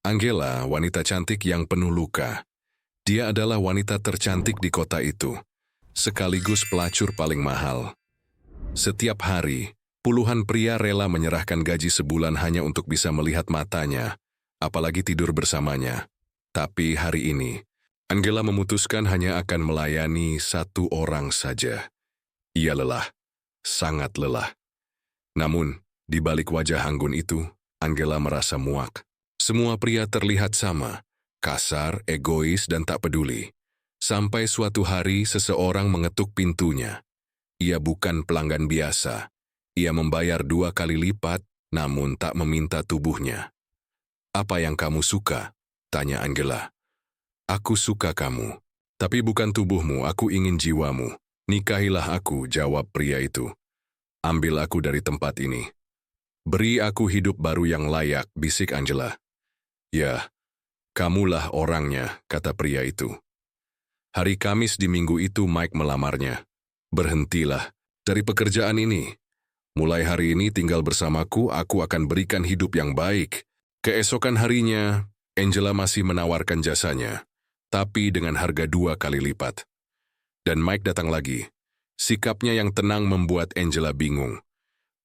Angela, wanita cantik yang penuh luka. Dia adalah wanita tercantik di kota itu, sekaligus pelacur paling mahal. Setiap hari, puluhan pria rela menyerahkan gaji sebulan hanya untuk bisa melihat matanya, apalagi tidur bersamanya. Tapi hari ini, Angela memutuskan hanya akan melayani satu orang saja. Ia lelah, sangat lelah. Namun, di balik wajah anggun itu, Angela merasa muak. Semua pria terlihat sama, kasar, egois, dan tak peduli. Sampai suatu hari seseorang mengetuk pintunya. Ia bukan pelanggan biasa. Ia membayar 2 kali lipat, namun tak meminta tubuhnya. "Apa yang kamu suka?" tanya Angela. "Aku suka kamu, tapi bukan tubuhmu, aku ingin jiwamu. Nikahilah aku," jawab pria itu. "Ambil aku dari tempat ini. Beri aku hidup baru yang layak," bisik Angela. "Ya, kamulah orangnya," kata pria itu. Hari Kamis di minggu itu Mike melamarnya. "Berhentilah dari pekerjaan ini. Mulai hari ini tinggal bersamaku, aku akan berikan hidup yang baik." Keesokan harinya, Angela masih menawarkan jasanya, tapi dengan harga 2 kali lipat. Dan Mike datang lagi. Sikapnya yang tenang membuat Angela bingung.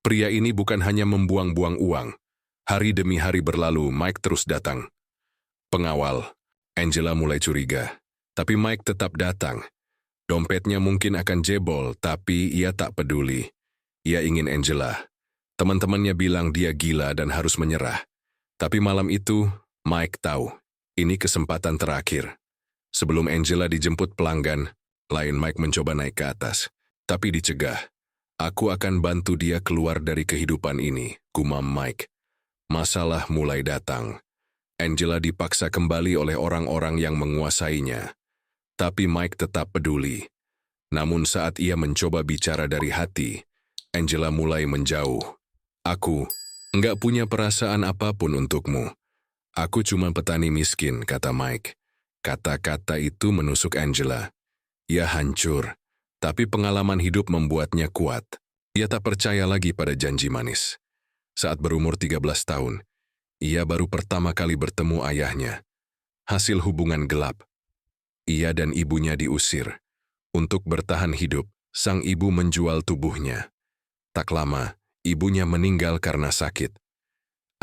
Pria ini bukan hanya membuang-buang uang. Hari demi hari berlalu, Mike terus datang. Pengawal, Angela mulai curiga. Tapi Mike tetap datang. Dompetnya mungkin akan jebol, tapi ia tak peduli. Ia ingin Angela. Teman-temannya bilang dia gila dan harus menyerah. Tapi malam itu, Mike tahu, ini kesempatan terakhir. Sebelum Angela dijemput pelanggan, lain Mike mencoba naik ke atas. Tapi dicegah. "Aku akan bantu dia keluar dari kehidupan ini," gumam Mike. Masalah mulai datang. Angela dipaksa kembali oleh orang-orang yang menguasainya. Tapi Mike tetap peduli. Namun saat ia mencoba bicara dari hati, Angela mulai menjauh. "Aku enggak punya perasaan apapun untukmu. Aku cuma petani miskin," kata Mike. Kata-kata itu menusuk Angela. Ia hancur, tapi pengalaman hidup membuatnya kuat. Ia tak percaya lagi pada janji manis. Saat berumur 13 tahun, ia baru pertama kali bertemu ayahnya. Hasil hubungan gelap. Ia dan ibunya diusir. Untuk bertahan hidup, sang ibu menjual tubuhnya. Tak lama, ibunya meninggal karena sakit.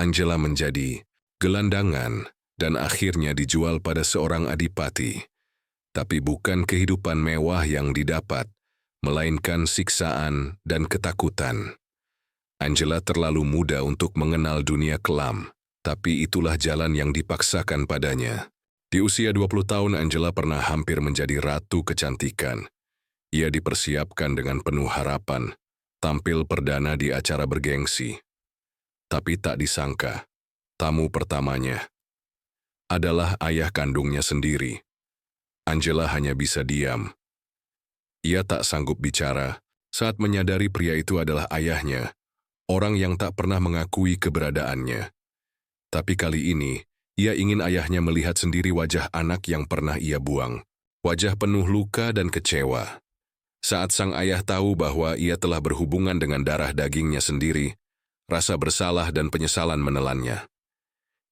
Angela menjadi gelandangan dan akhirnya dijual pada seorang adipati. Tapi bukan kehidupan mewah yang didapat, melainkan siksaan dan ketakutan. Angela terlalu muda untuk mengenal dunia kelam, tapi itulah jalan yang dipaksakan padanya. Di usia 20 tahun, Angela pernah hampir menjadi ratu kecantikan. Ia dipersiapkan dengan penuh harapan, tampil perdana di acara bergengsi. Tapi tak disangka, tamu pertamanya adalah ayah kandungnya sendiri. Angela hanya bisa diam. Ia tak sanggup bicara saat menyadari pria itu adalah ayahnya, orang yang tak pernah mengakui keberadaannya. Tapi kali ini, ia ingin ayahnya melihat sendiri wajah anak yang pernah ia buang. Wajah penuh luka dan kecewa. Saat sang ayah tahu bahwa ia telah berhubungan dengan darah dagingnya sendiri, rasa bersalah dan penyesalan menelannya.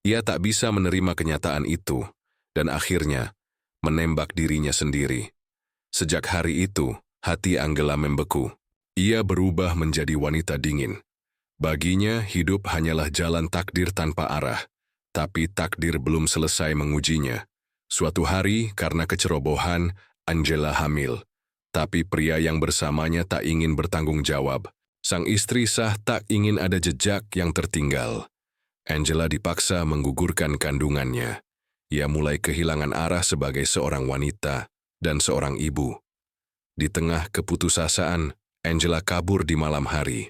Ia tak bisa menerima kenyataan itu, dan akhirnya menembak dirinya sendiri. Sejak hari itu, hati Angela membeku. Ia berubah menjadi wanita dingin. Baginya, hidup hanyalah jalan takdir tanpa arah. Tapi takdir belum selesai mengujinya. Suatu hari, karena kecerobohan, Angela hamil. Tapi pria yang bersamanya tak ingin bertanggung jawab. Sang istri sah tak ingin ada jejak yang tertinggal. Angela dipaksa menggugurkan kandungannya. Ia mulai kehilangan arah sebagai seorang wanita dan seorang ibu. Di tengah keputusasaan, Angela kabur di malam hari.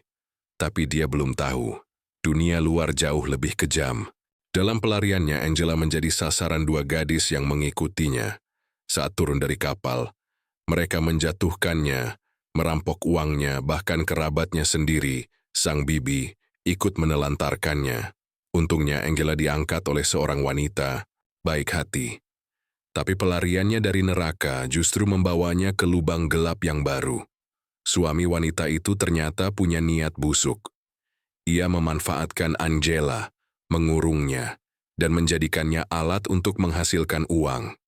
Tapi dia belum tahu, dunia luar jauh lebih kejam. Dalam pelariannya, Angela menjadi sasaran 2 gadis yang mengikutinya. Saat turun dari kapal, mereka menjatuhkannya, merampok uangnya, bahkan kerabatnya sendiri, sang bibi, ikut menelantarkannya. Untungnya Angela diangkat oleh seorang wanita, baik hati. Tapi pelariannya dari neraka justru membawanya ke lubang gelap yang baru. Suami wanita itu ternyata punya niat busuk. Ia memanfaatkan Angela, mengurungnya, dan menjadikannya alat untuk menghasilkan uang.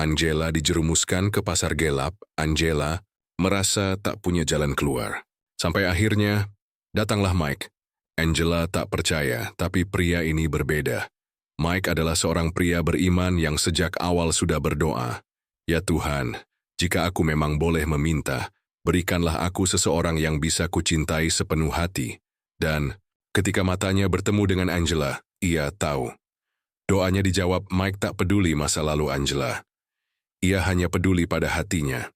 Angela dijerumuskan ke pasar gelap. Angela merasa tak punya jalan keluar. Sampai akhirnya, datanglah Mike. Angela tak percaya, tapi pria ini berbeda. Mike adalah seorang pria beriman yang sejak awal sudah berdoa. Ya Tuhan, jika aku memang boleh meminta, berikanlah aku seseorang yang bisa kucintai sepenuh hati. Dan ketika matanya bertemu dengan Angela, ia tahu. Doanya dijawab. Mike tak peduli masa lalu Angela. Ia hanya peduli pada hatinya.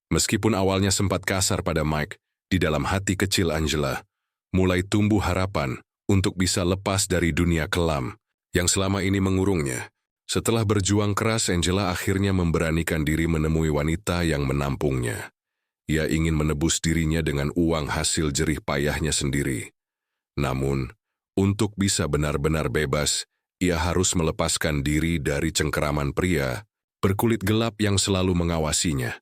Meskipun awalnya sempat kasar pada Mike, di dalam hati kecil Angela mulai tumbuh harapan untuk bisa lepas dari dunia kelam yang selama ini mengurungnya. Setelah berjuang keras, Angela akhirnya memberanikan diri menemui wanita yang menampungnya. Ia ingin menebus dirinya dengan uang hasil jerih payahnya sendiri. Namun, untuk bisa benar-benar bebas, ia harus melepaskan diri dari cengkeraman pria berkulit gelap yang selalu mengawasinya.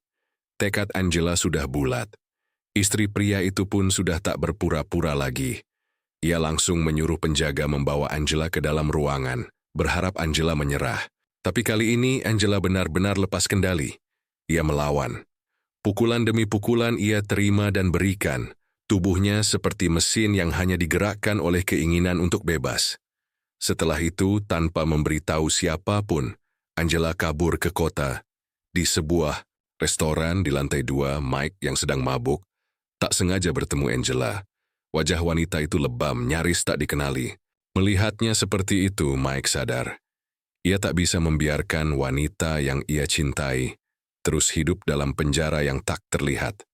Tekad Angela sudah bulat. Istri pria itu pun sudah tak berpura-pura lagi. Ia langsung menyuruh penjaga membawa Angela ke dalam ruangan, berharap Angela menyerah. Tapi kali ini Angela benar-benar lepas kendali. Ia melawan. Pukulan demi pukulan ia terima dan berikan. Tubuhnya seperti mesin yang hanya digerakkan oleh keinginan untuk bebas. Setelah itu, tanpa memberitahu siapapun, Angela kabur ke kota. Di sebuah restoran di lantai 2, Mike yang sedang mabuk tak sengaja bertemu Angela. Wajah wanita itu lebam, nyaris tak dikenali. Melihatnya seperti itu, Mike sadar. Ia tak bisa membiarkan wanita yang ia cintai terus hidup dalam penjara yang tak terlihat.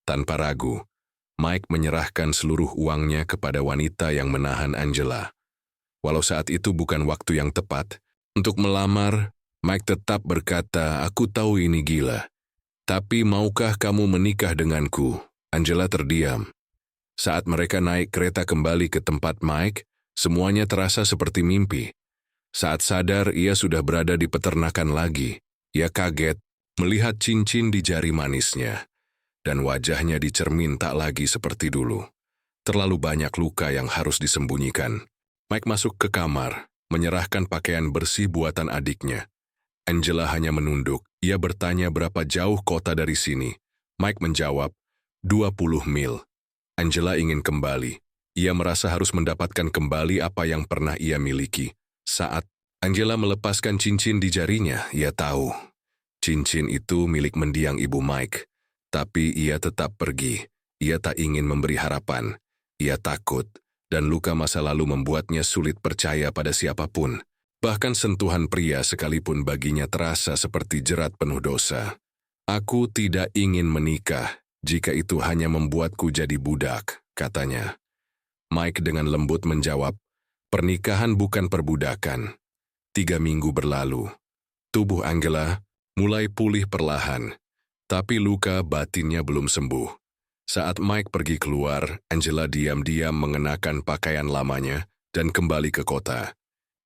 Tanpa ragu, Mike menyerahkan seluruh uangnya kepada wanita yang menahan Angela. Walau saat itu bukan waktu yang tepat untuk melamar, Mike tetap berkata, "Aku tahu ini gila. Tapi maukah kamu menikah denganku?" Angela terdiam. Saat mereka naik kereta kembali ke tempat Mike, semuanya terasa seperti mimpi. Saat sadar, ia sudah berada di peternakan lagi. Ia kaget melihat cincin di jari manisnya. Dan wajahnya di cermin tak lagi seperti dulu. Terlalu banyak luka yang harus disembunyikan. Mike masuk ke kamar, menyerahkan pakaian bersih buatan adiknya. Angela hanya menunduk. Ia bertanya berapa jauh kota dari sini. Mike menjawab, 20 mil. Angela ingin kembali. Ia merasa harus mendapatkan kembali apa yang pernah ia miliki. Saat Angela melepaskan cincin di jarinya, ia tahu. Cincin itu milik mendiang ibu Mike. Tapi ia tetap pergi. Ia tak ingin memberi harapan. Ia takut, dan luka masa lalu membuatnya sulit percaya pada siapapun. Bahkan sentuhan pria sekalipun baginya terasa seperti jerat penuh dosa. "Aku tidak ingin menikah jika itu hanya membuatku jadi budak," katanya. Mike dengan lembut menjawab, "Pernikahan bukan perbudakan." 3 minggu berlalu. Tubuh Angela mulai pulih perlahan, tapi luka batinnya belum sembuh. Saat Mike pergi keluar, Angela diam-diam mengenakan pakaian lamanya dan kembali ke kota.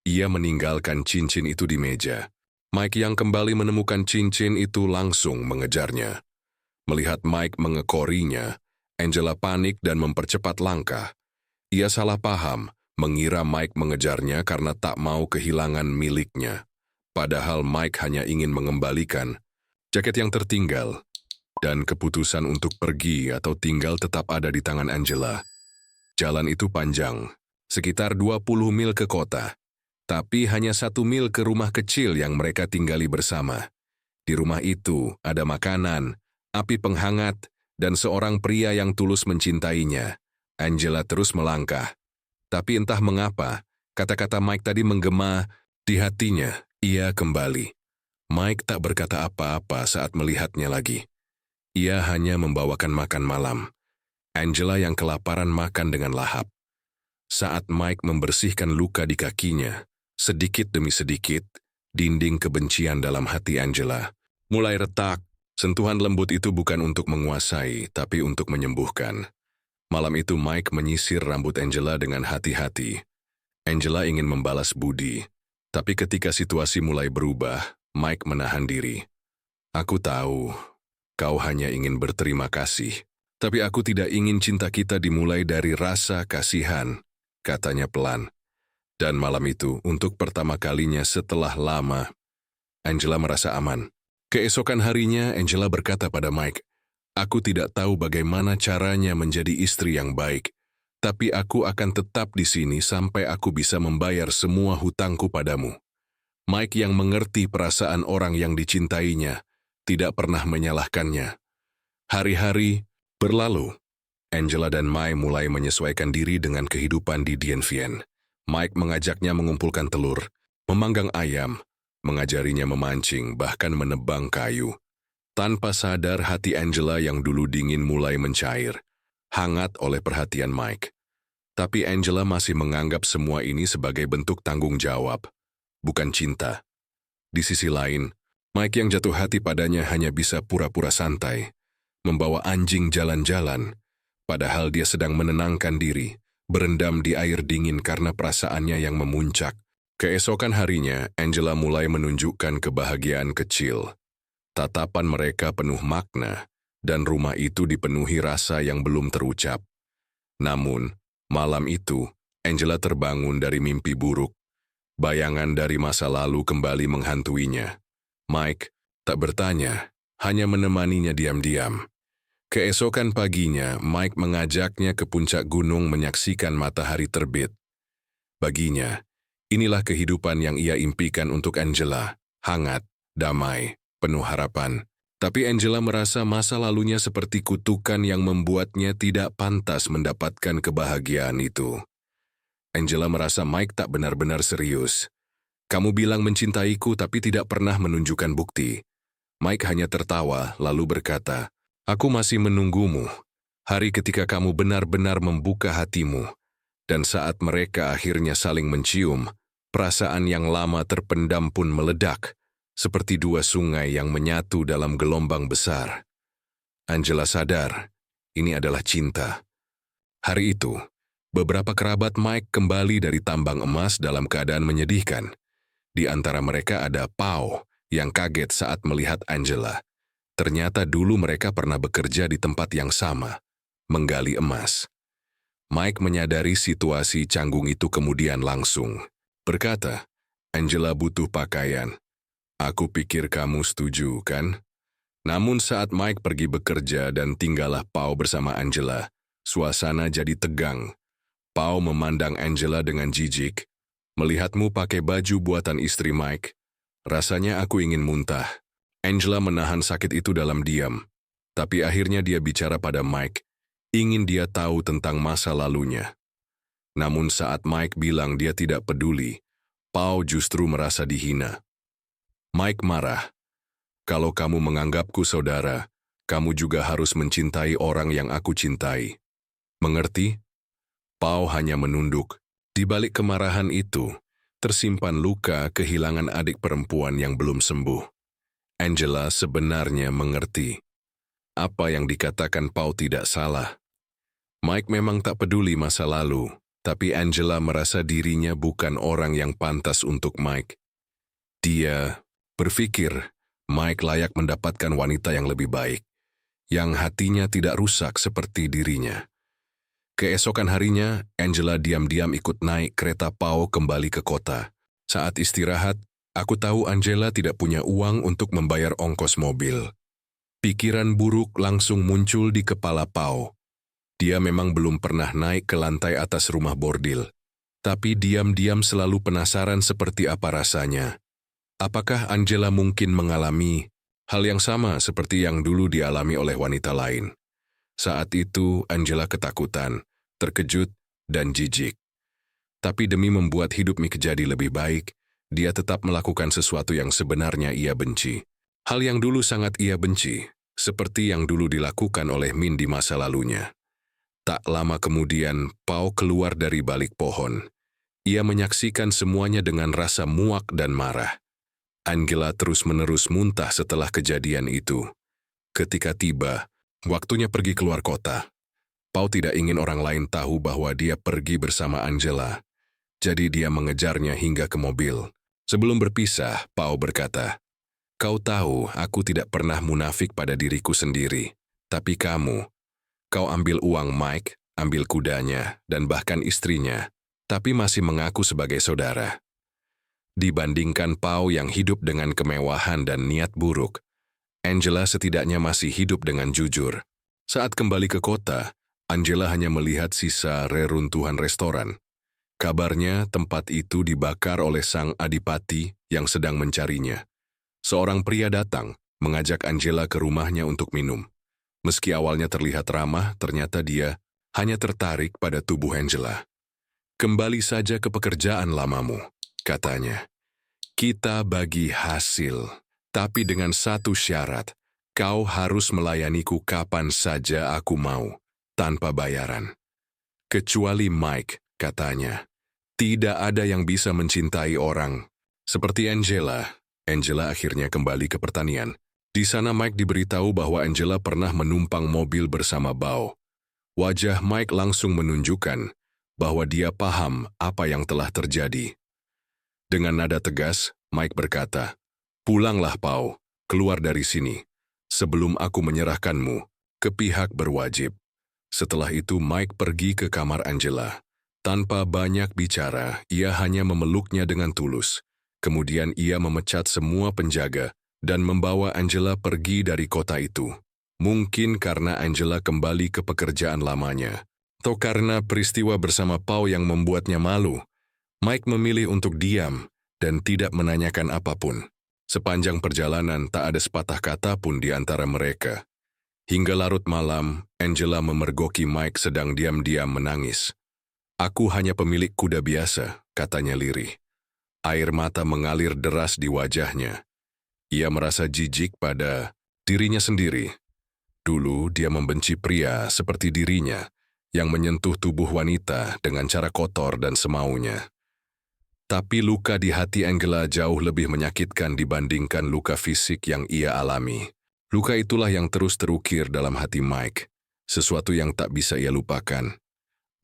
Ia meninggalkan cincin itu di meja. Mike yang kembali menemukan cincin itu langsung mengejarnya. Melihat Mike mengekorinya, Angela panik dan mempercepat langkah. Ia salah paham, mengira Mike mengejarnya karena tak mau kehilangan miliknya. Padahal Mike hanya ingin mengembalikan jaket yang tertinggal, dan keputusan untuk pergi atau tinggal tetap ada di tangan Angela. Jalan itu panjang, sekitar 20 mil ke kota. Tapi hanya 1 mil ke rumah kecil yang mereka tinggali bersama. Di rumah itu ada makanan, api penghangat, dan seorang pria yang tulus mencintainya. Angela terus melangkah. Tapi entah mengapa, kata-kata Mike tadi menggema di hatinya. Ia kembali. Mike tak berkata apa-apa saat melihatnya lagi. Ia hanya membawakan makan malam. Angela yang kelaparan makan dengan lahap. Saat Mike membersihkan luka di kakinya, sedikit demi sedikit, dinding kebencian dalam hati Angela mulai retak. Sentuhan lembut itu bukan untuk menguasai, tapi untuk menyembuhkan. Malam itu Mike menyisir rambut Angela dengan hati-hati. Angela ingin membalas budi, tapi ketika situasi mulai berubah, Mike menahan diri. "Aku tahu, kau hanya ingin berterima kasih, tapi aku tidak ingin cinta kita dimulai dari rasa kasihan," katanya pelan. Dan malam itu, untuk pertama kalinya setelah lama, Angela merasa aman. Keesokan harinya, Angela berkata pada Mike, "Aku tidak tahu bagaimana caranya menjadi istri yang baik, tapi aku akan tetap di sini sampai aku bisa membayar semua hutangku padamu." Mike yang mengerti perasaan orang yang dicintainya, tidak pernah menyalahkannya. Hari-hari berlalu. Angela dan Mai mulai menyesuaikan diri dengan kehidupan di Dien Bien. Mike mengajaknya mengumpulkan telur, memanggang ayam, mengajarinya memancing, bahkan menebang kayu. Tanpa sadar, hati Angela yang dulu dingin mulai mencair, hangat oleh perhatian Mike. Tapi Angela masih menganggap semua ini sebagai bentuk tanggung jawab, bukan cinta. Di sisi lain, Mike yang jatuh hati padanya hanya bisa pura-pura santai, membawa anjing jalan-jalan, padahal dia sedang menenangkan diri, berendam di air dingin karena perasaannya yang memuncak. Keesokan harinya, Angela mulai menunjukkan kebahagiaan kecil. Tatapan mereka penuh makna, dan rumah itu dipenuhi rasa yang belum terucap. Namun, malam itu, Angela terbangun dari mimpi buruk. Bayangan dari masa lalu kembali menghantuinya. Mike tak bertanya, hanya menemaninya diam-diam. Keesokan paginya, Mike mengajaknya ke puncak gunung menyaksikan matahari terbit. Baginya, inilah kehidupan yang ia impikan untuk Angela, hangat, damai, penuh harapan. Tapi Angela merasa masa lalunya seperti kutukan yang membuatnya tidak pantas mendapatkan kebahagiaan itu. Angela merasa Mike tak benar-benar serius. "Kamu bilang mencintaiku tapi tidak pernah menunjukkan bukti." Mike hanya tertawa lalu berkata, "Aku masih menunggumu, hari ketika kamu benar-benar membuka hatimu." Dan saat mereka akhirnya saling mencium, perasaan yang lama terpendam pun meledak, seperti dua sungai yang menyatu dalam gelombang besar. Angela sadar, ini adalah cinta. Hari itu, beberapa kerabat Mike kembali dari tambang emas dalam keadaan menyedihkan. Di antara mereka ada Pau, yang kaget saat melihat Angela. Ternyata dulu mereka pernah bekerja di tempat yang sama, menggali emas. Mike menyadari situasi canggung itu kemudian langsung berkata, "Angela butuh pakaian. Aku pikir kamu setuju, kan?" Namun saat Mike pergi bekerja dan tinggallah Pau bersama Angela, suasana jadi tegang. Pau memandang Angela dengan jijik. "Melihatmu pakai baju buatan istri Mike, rasanya aku ingin muntah." Angela menahan sakit itu dalam diam, tapi akhirnya dia bicara pada Mike, ingin dia tahu tentang masa lalunya. Namun saat Mike bilang dia tidak peduli, Pau justru merasa dihina. Mike marah, "Kalau kamu menganggapku saudara, kamu juga harus mencintai orang yang aku cintai. Mengerti?" Pau hanya menunduk. Di balik kemarahan itu, tersimpan luka kehilangan adik perempuan yang belum sembuh. Angela sebenarnya mengerti. Apa yang dikatakan Pau tidak salah. Mike memang tak peduli masa lalu, tapi Angela merasa dirinya bukan orang yang pantas untuk Mike. Dia berpikir Mike layak mendapatkan wanita yang lebih baik, yang hatinya tidak rusak seperti dirinya. Keesokan harinya, Angela diam-diam ikut naik kereta Pau kembali ke kota. Saat istirahat, aku tahu Angela tidak punya uang untuk membayar ongkos mobil. Pikiran buruk langsung muncul di kepala Pau. Dia memang belum pernah naik ke lantai atas rumah bordil, tapi diam-diam selalu penasaran seperti apa rasanya. Apakah Angela mungkin mengalami hal yang sama seperti yang dulu dialami oleh wanita lain? Saat itu, Angela ketakutan, terkejut, dan jijik. Tapi demi membuat hidup Mike jadi lebih baik, dia tetap melakukan sesuatu yang sebenarnya ia benci. Hal yang dulu sangat ia benci, seperti yang dulu dilakukan oleh Min di masa lalunya. Tak lama kemudian, Pau keluar dari balik pohon. Ia menyaksikan semuanya dengan rasa muak dan marah. Angela terus-menerus muntah setelah kejadian itu. Ketika tiba, waktunya pergi keluar kota. Pau tidak ingin orang lain tahu bahwa dia pergi bersama Angela. Jadi dia mengejarnya hingga ke mobil. Sebelum berpisah, Pau berkata, "Kau tahu aku tidak pernah munafik pada diriku sendiri. Tapi kau ambil uang Mike, ambil kudanya, dan bahkan istrinya. tapi masih mengaku sebagai saudara. Dibandingkan Pau yang hidup dengan kemewahan dan niat buruk, Angela setidaknya masih hidup dengan jujur. Saat kembali ke kota, Angela hanya melihat sisa reruntuhan restoran. Kabarnya tempat itu dibakar oleh sang adipati yang sedang mencarinya. Seorang pria datang, mengajak Angela ke rumahnya untuk minum. Meski awalnya terlihat ramah, ternyata dia hanya tertarik pada tubuh Angela. "Kembali saja ke pekerjaan lamamu," katanya. "Kita bagi hasil, tapi dengan satu syarat, kau harus melayaniku kapan saja aku mau, tanpa bayaran." "Kecuali Mike," katanya. "Tidak ada yang bisa mencintai orang seperti Angela." Angela akhirnya kembali ke pertanian. Di sana Mike diberitahu bahwa Angela pernah menumpang mobil bersama Bao. Wajah Mike langsung menunjukkan bahwa dia paham apa yang telah terjadi. Dengan nada tegas, Mike berkata, "Pulanglah, Pau, keluar dari sini, sebelum aku menyerahkanmu ke pihak berwajib." Setelah itu Mike pergi ke kamar Angela. Tanpa banyak bicara, ia hanya memeluknya dengan tulus. Kemudian ia memecat semua penjaga dan membawa Angela pergi dari kota itu. Mungkin karena Angela kembali ke pekerjaan lamanya, atau karena peristiwa bersama Pau yang membuatnya malu, Mike memilih untuk diam dan tidak menanyakan apapun. Sepanjang perjalanan tak ada sepatah kata pun di antara mereka. Hingga larut malam, Angela memergoki Mike sedang diam-diam menangis. "Aku hanya pemilik kuda biasa," katanya lirih. Air mata mengalir deras di wajahnya. Ia merasa jijik pada dirinya sendiri. Dulu dia membenci pria seperti dirinya yang menyentuh tubuh wanita dengan cara kotor dan semaunya. Tapi luka di hati Angela jauh lebih menyakitkan dibandingkan luka fisik yang ia alami. Luka itulah yang terus terukir dalam hati Mike, sesuatu yang tak bisa ia lupakan.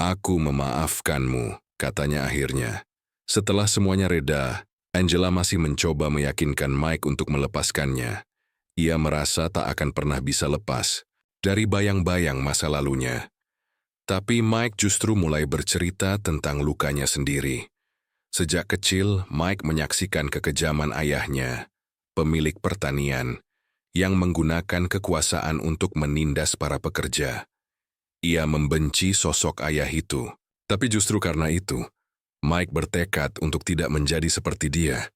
"Aku memaafkanmu," katanya akhirnya. Setelah semuanya reda, Angela masih mencoba meyakinkan Mike untuk melepaskannya. Ia merasa tak akan pernah bisa lepas dari bayang-bayang masa lalunya. Tapi Mike justru mulai bercerita tentang lukanya sendiri. Sejak kecil, Mike menyaksikan kekejaman ayahnya, pemilik pertanian, yang menggunakan kekuasaan untuk menindas para pekerja. Ia membenci sosok ayah itu, tapi justru karena itu, Mike bertekad untuk tidak menjadi seperti dia.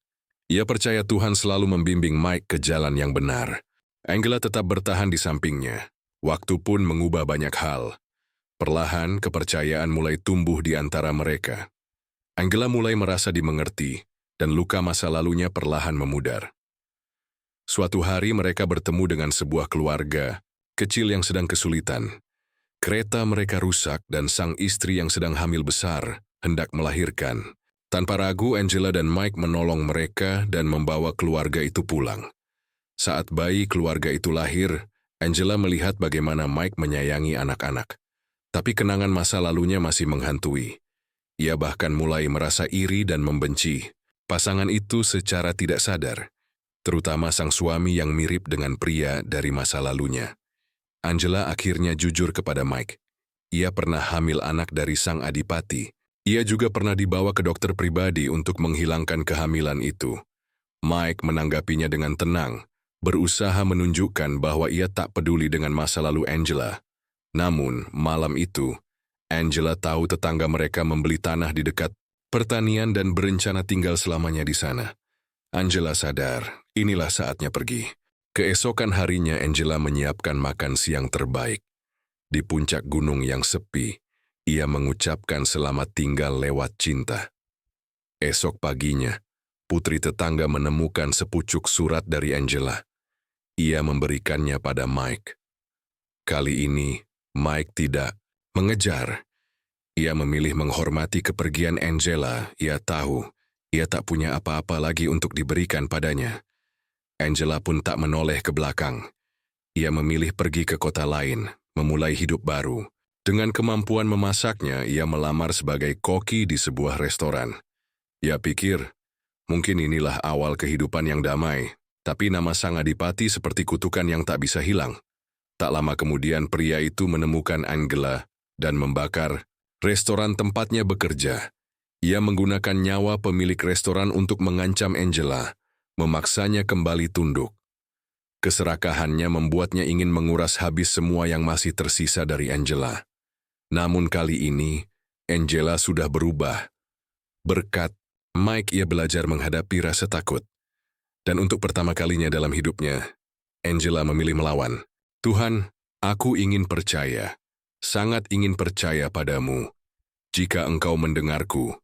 Ia percaya Tuhan selalu membimbing Mike ke jalan yang benar. Angela tetap bertahan di sampingnya. Waktu pun mengubah banyak hal. Perlahan, kepercayaan mulai tumbuh di antara mereka. Angela mulai merasa dimengerti, dan luka masa lalunya perlahan memudar. Suatu hari mereka bertemu dengan sebuah keluarga kecil yang sedang kesulitan. Kereta mereka rusak dan sang istri yang sedang hamil besar hendak melahirkan. Tanpa ragu, Angela dan Mike menolong mereka dan membawa keluarga itu pulang. Saat bayi keluarga itu lahir, Angela melihat bagaimana Mike menyayangi anak-anak. Tapi kenangan masa lalunya masih menghantui. Ia bahkan mulai merasa iri dan membenci pasangan itu secara tidak sadar, terutama sang suami yang mirip dengan pria dari masa lalunya. Angela akhirnya jujur kepada Mike. Ia pernah hamil anak dari sang adipati. Ia juga pernah dibawa ke dokter pribadi untuk menghilangkan kehamilan itu. Mike menanggapinya dengan tenang, berusaha menunjukkan bahwa ia tak peduli dengan masa lalu Angela. Namun, malam itu, Angela tahu tetangga mereka membeli tanah di dekat pertanian dan berencana tinggal selamanya di sana. Angela sadar, inilah saatnya pergi. Keesokan harinya Angela menyiapkan makan siang terbaik. Di puncak gunung yang sepi, ia mengucapkan selamat tinggal lewat cinta. Esok paginya, putri tetangga menemukan sepucuk surat dari Angela. Ia memberikannya pada Mike. Kali ini, Mike tidak mengejar. Ia memilih menghormati kepergian Angela. Ia tahu, ia tak punya apa-apa lagi untuk diberikan padanya. Angela pun tak menoleh ke belakang. Ia memilih pergi ke kota lain, memulai hidup baru. Dengan kemampuan memasaknya, ia melamar sebagai koki di sebuah restoran. Ia pikir, mungkin inilah awal kehidupan yang damai, tapi nama sang adipati seperti kutukan yang tak bisa hilang. Tak lama kemudian pria itu menemukan Angela dan membakar restoran tempatnya bekerja. Ia menggunakan nyawa pemilik restoran untuk mengancam Angela, memaksanya kembali tunduk. Keserakahannya membuatnya ingin menguras habis semua yang masih tersisa dari Angela. Namun kali ini, Angela sudah berubah. Berkat Mike, ia belajar menghadapi rasa takut. Dan untuk pertama kalinya dalam hidupnya, Angela memilih melawan. Tuhan, aku ingin percaya, sangat ingin percaya padamu. Jika engkau mendengarku,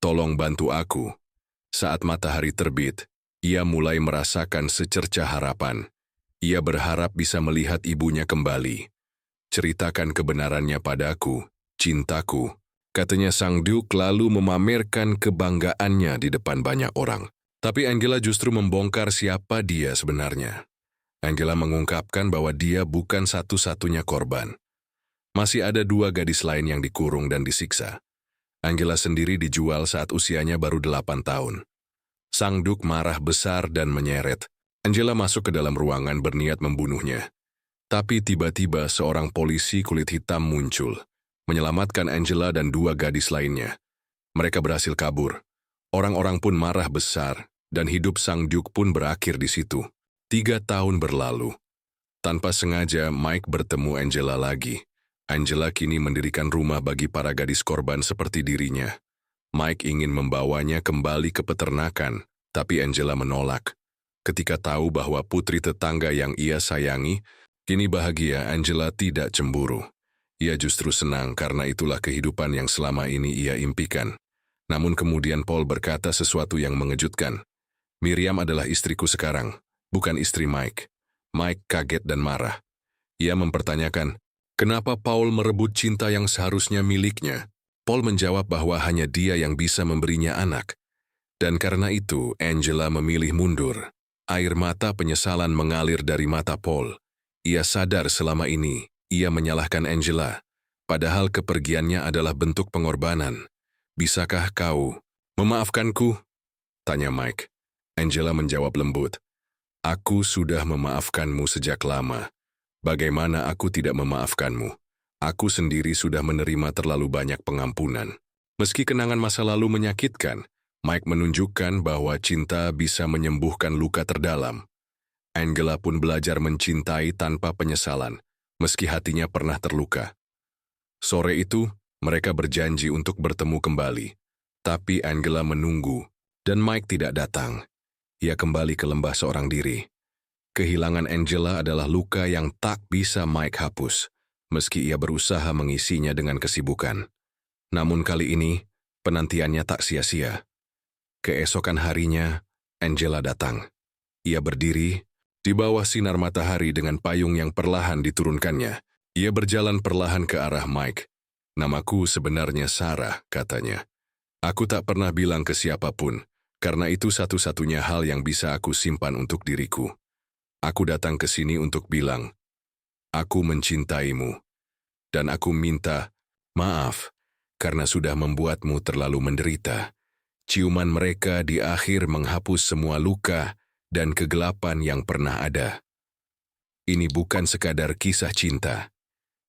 tolong bantu aku. Saat matahari terbit, ia mulai merasakan secercah harapan. Ia berharap bisa melihat ibunya kembali. Ceritakan kebenarannya padaku, cintaku. Katanya Sang Duke lalu memamerkan kebanggaannya di depan banyak orang. Tapi Angela justru membongkar siapa dia sebenarnya. Angela mengungkapkan bahwa dia bukan satu-satunya korban. Masih ada 2 gadis lain yang dikurung dan disiksa. Angela sendiri dijual saat usianya baru 8 tahun. Sang Duke marah besar dan menyeret. Angela masuk ke dalam ruangan berniat membunuhnya. Tapi tiba-tiba seorang polisi kulit hitam muncul, menyelamatkan Angela dan 2 gadis lainnya. Mereka berhasil kabur. Orang-orang pun marah besar, dan hidup Sang Duke pun berakhir di situ. 3 tahun berlalu. Tanpa sengaja, Mike bertemu Angela lagi. Angela kini mendirikan rumah bagi para gadis korban seperti dirinya. Mike ingin membawanya kembali ke peternakan, tapi Angela menolak. Ketika tahu bahwa putri tetangga yang ia sayangi, kini bahagia, Angela tidak cemburu. Ia justru senang karena itulah kehidupan yang selama ini ia impikan. Namun kemudian Paul berkata sesuatu yang mengejutkan. Miriam adalah istriku sekarang, bukan istri Mike. Mike kaget dan marah. Ia mempertanyakan, kenapa Paul merebut cinta yang seharusnya miliknya? Paul menjawab bahwa hanya dia yang bisa memberinya anak. Dan karena itu, Angela memilih mundur. Air mata penyesalan mengalir dari mata Paul. Ia sadar selama ini, ia menyalahkan Angela. Padahal kepergiannya adalah bentuk pengorbanan. Bisakah kau memaafkanku? Tanya Mike. Angela menjawab lembut. Aku sudah memaafkanmu sejak lama. Bagaimana aku tidak memaafkanmu? Aku sendiri sudah menerima terlalu banyak pengampunan. Meski kenangan masa lalu menyakitkan, Mike menunjukkan bahwa cinta bisa menyembuhkan luka terdalam. Angela pun belajar mencintai tanpa penyesalan, meski hatinya pernah terluka. Sore itu, mereka berjanji untuk bertemu kembali. Tapi Angela menunggu, dan Mike tidak datang. Ia kembali ke lembah seorang diri. Kehilangan Angela adalah luka yang tak bisa Mike hapus, meski ia berusaha mengisinya dengan kesibukan. Namun kali ini, penantiannya tak sia-sia. Keesokan harinya, Angela datang. Ia berdiri di bawah sinar matahari dengan payung yang perlahan diturunkannya. Ia berjalan perlahan ke arah Mike. Namaku sebenarnya Sarah, katanya. Aku tak pernah bilang ke siapapun, karena itu satu-satunya hal yang bisa aku simpan untuk diriku. Aku datang ke sini untuk bilang, aku mencintaimu. Dan aku minta maaf, karena sudah membuatmu terlalu menderita. Ciuman mereka di akhir menghapus semua luka dan kegelapan yang pernah ada. Ini bukan sekadar kisah cinta.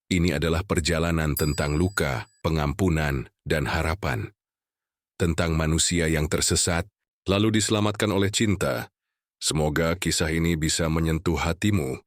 Ini adalah perjalanan tentang luka, pengampunan, dan harapan. Tentang manusia yang tersesat, lalu diselamatkan oleh cinta. Semoga kisah ini bisa menyentuh hatimu